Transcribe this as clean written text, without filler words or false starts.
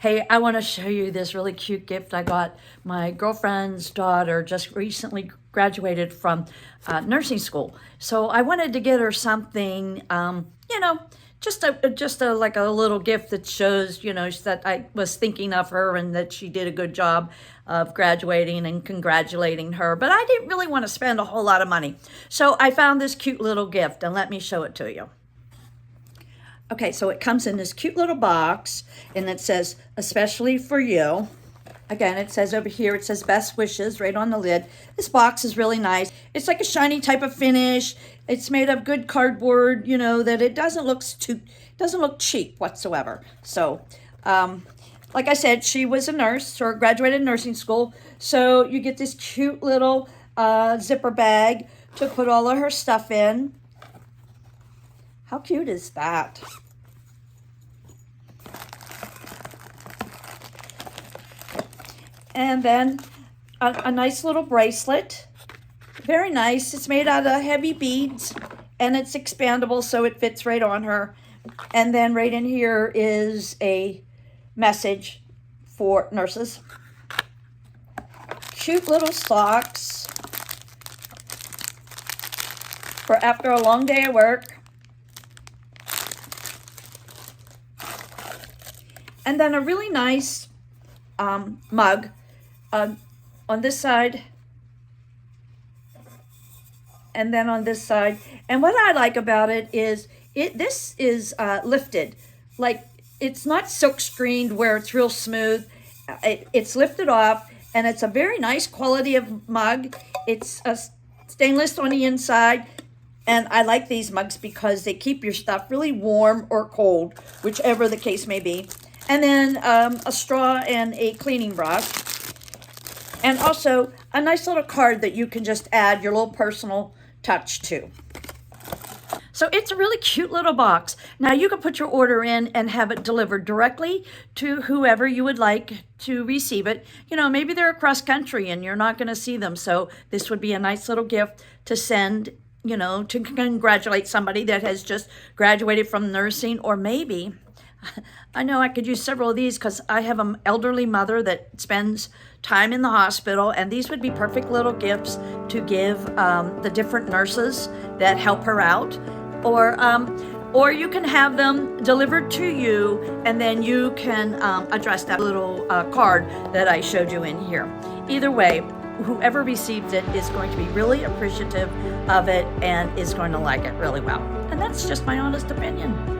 Hey, I want to show you this really cute gift I got. My girlfriend's daughter just recently graduated from nursing school. So I wanted to get her something, just a like a little gift that shows, that I was thinking of her and that she did a good job of graduating and congratulating her. But I didn't really want to spend a whole lot of money. So I found this cute little gift, and let me show it to you. Okay, so it comes in this cute little box, and it says, especially for you. Again, it says over here, it says best wishes right on the lid. This box is really nice. It's like a shiny type of finish. It's made of good cardboard, that it doesn't look cheap whatsoever. So, like I said, she was a nurse or graduated nursing school. So you get this cute little zipper bag to put all of her stuff in. How cute is that? And then a nice little bracelet. Very nice. It's made out of heavy beads and it's expandable so it fits right on her. And then right in here is a message for nurses. Cute little socks for after a long day of work. And then a really nice mug on this side, and then on this side. And what I like about it is this is lifted. Like, it's not silk screened where it's real smooth. It's lifted off, and it's a very nice quality of mug. It's a stainless on the inside. And I like these mugs because they keep your stuff really warm or cold, whichever the case may be. And then a straw and a cleaning brush. And also a nice little card that you can just add your little personal touch to. So it's a really cute little box. Now you can put your order in and have it delivered directly to whoever you would like to receive it. Maybe they're across country and you're not going to see them. So this would be a nice little gift to send, to congratulate somebody that has just graduated from nursing. Or maybe, I know I could use several of these because I have an elderly mother that spends time in the hospital, and these would be perfect little gifts to give the different nurses that help her out. Or you can have them delivered to you, and then you can address that little card that I showed you in here. Either way, whoever receives it is going to be really appreciative of it and is going to like it really well. And that's just my honest opinion.